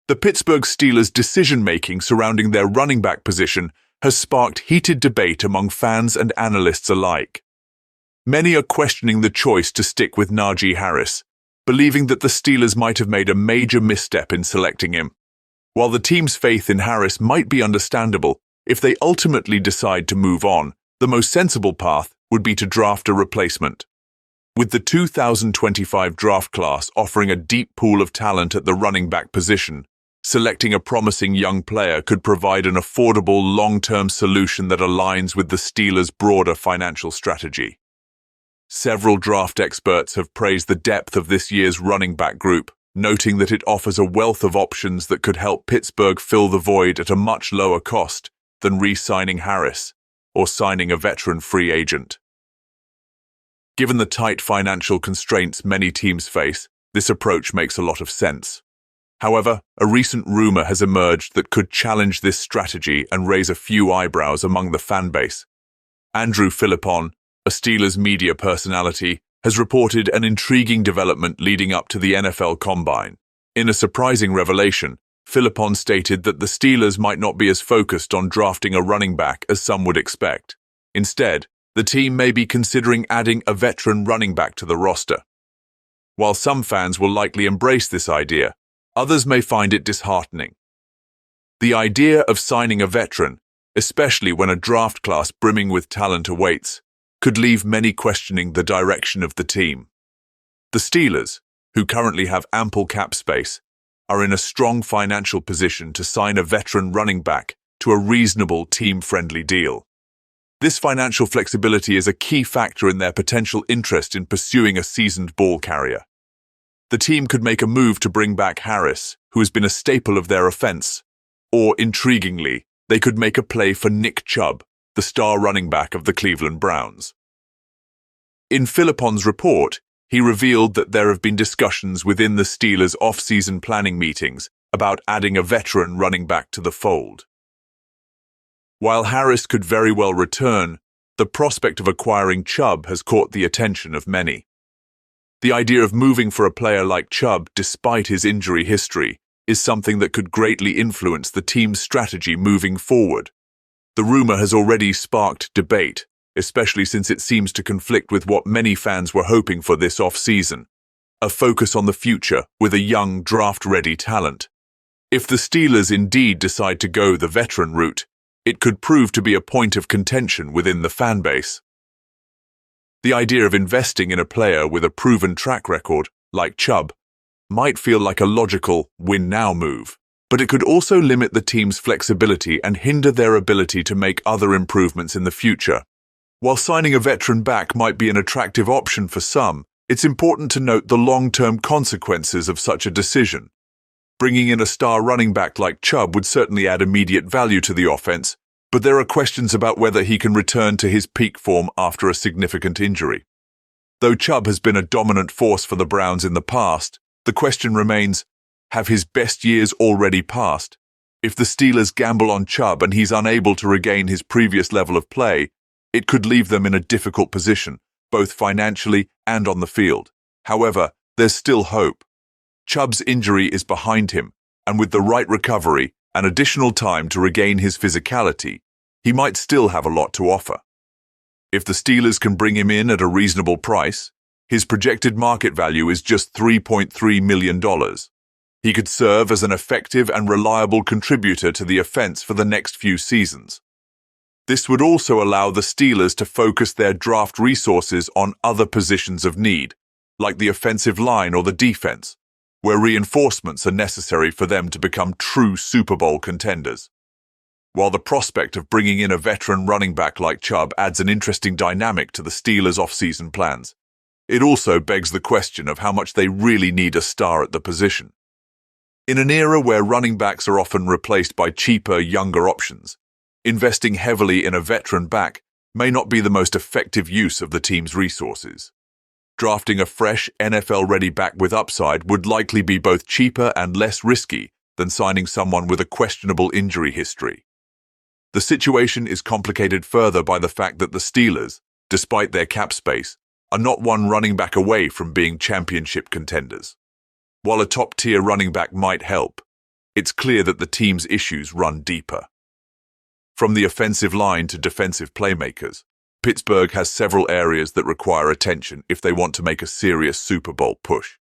The Pittsburgh Steelers' decision-making surrounding their running back position has sparked heated debate among fans and analysts alike. Many are questioning the choice to stick with Najee Harris, believing that the Steelers might have made a major misstep in selecting him. While the team's faith in Harris might be understandable, if they ultimately decide to move on, the most sensible path would be to draft a replacement. With the 2025 draft class offering a deep pool of talent at the running back position, selecting a promising young player could provide an affordable, long-term solution that aligns with the Steelers' broader financial strategy. Several draft experts have praised the depth of this year's running back group, noting that it offers a wealth of options that could help Pittsburgh fill the void at a much lower cost than re-signing Harris or signing a veteran free agent. Given the tight financial constraints many teams face, this approach makes a lot of sense. However, a recent rumor has emerged that could challenge this strategy and raise a few eyebrows among the fanbase. Andrew Philippon, a Steelers media personality, has reported an intriguing development leading up to the NFL Combine. In a surprising revelation, Philippon stated that the Steelers might not be as focused on drafting a running back as some would expect. Instead, the team may be considering adding a veteran running back to the roster. While some fans will likely embrace this idea, others may find it disheartening. The idea of signing a veteran, especially when a draft class brimming with talent awaits, could leave many questioning the direction of the team. The Steelers, who currently have ample cap space, are in a strong financial position to sign a veteran running back to a reasonable team-friendly deal. This financial flexibility is a key factor in their potential interest in pursuing a seasoned ball carrier. The team could make a move to bring back Harris, who has been a staple of their offense, or, intriguingly, they could make a play for Nick Chubb, the star running back of the Cleveland Browns. In Philippon's report, he revealed that there have been discussions within the Steelers' off-season planning meetings about adding a veteran running back to the fold. While Harris could very well return, the prospect of acquiring Chubb has caught the attention of many. The idea of moving for a player like Chubb, despite his injury history, is something that could greatly influence the team's strategy moving forward. The rumor has already sparked debate, especially since it seems to conflict with what many fans were hoping for this off-season, a focus on the future with a young, draft-ready talent. If the Steelers indeed decide to go the veteran route, it could prove to be a point of contention within the fanbase. The idea of investing in a player with a proven track record, like Chubb, might feel like a logical win-now move, but it could also limit the team's flexibility and hinder their ability to make other improvements in the future. While signing a veteran back might be an attractive option for some, it's important to note the long-term consequences of such a decision. Bringing in a star running back like Chubb would certainly add immediate value to the offense, but there are questions about whether he can return to his peak form after a significant injury. Though Chubb has been a dominant force for the Browns in the past, the question remains, have his best years already passed? If the Steelers gamble on Chubb and he's unable to regain his previous level of play, it could leave them in a difficult position, both financially and on the field. However, there's still hope. Chubb's injury is behind him, and with the right recovery and additional time to regain his physicality, he might still have a lot to offer. If the Steelers can bring him in at a reasonable price, his projected market value is just $3.3 million. He could serve as an effective and reliable contributor to the offense for the next few seasons. This would also allow the Steelers to focus their draft resources on other positions of need, like the offensive line or the defense, where reinforcements are necessary for them to become true Super Bowl contenders. While the prospect of bringing in a veteran running back like Chubb adds an interesting dynamic to the Steelers' off-season plans, it also begs the question of how much they really need a star at the position. In an era where running backs are often replaced by cheaper, younger options, investing heavily in a veteran back may not be the most effective use of the team's resources. Drafting a fresh, NFL-ready back with upside would likely be both cheaper and less risky than signing someone with a questionable injury history. The situation is complicated further by the fact that the Steelers, despite their cap space, are not one running back away from being championship contenders. While a top-tier running back might help, it's clear that the team's issues run deeper. From the offensive line to defensive playmakers, Pittsburgh has several areas that require attention if they want to make a serious Super Bowl push.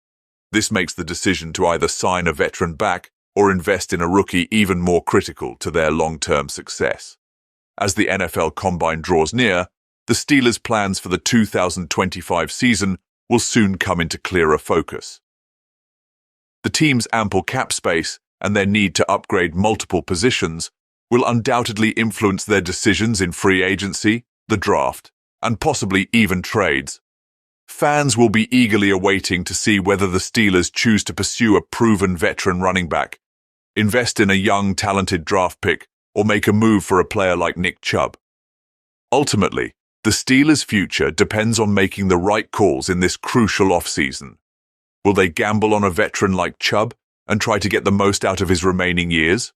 This makes the decision to either sign a veteran back or invest in a rookie even more critical to their long-term success. As the NFL Combine draws near, the Steelers' plans for the 2025 season will soon come into clearer focus. The team's ample cap space and their need to upgrade multiple positions will undoubtedly influence their decisions in free agency, the draft, and possibly even trades. Fans will be eagerly awaiting to see whether the Steelers choose to pursue a proven veteran running back, invest in a young, talented draft pick, or make a move for a player like Nick Chubb. Ultimately, the Steelers' future depends on making the right calls in this crucial offseason. Will they gamble on a veteran like Chubb and try to get the most out of his remaining years?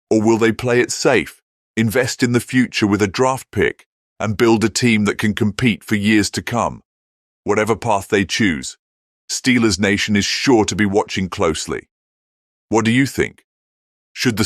Or will they play it safe, invest in the future with a draft pick, and build a team that can compete for years to come? Whatever path they choose, Steelers Nation is sure to be watching closely. What do you think? Should the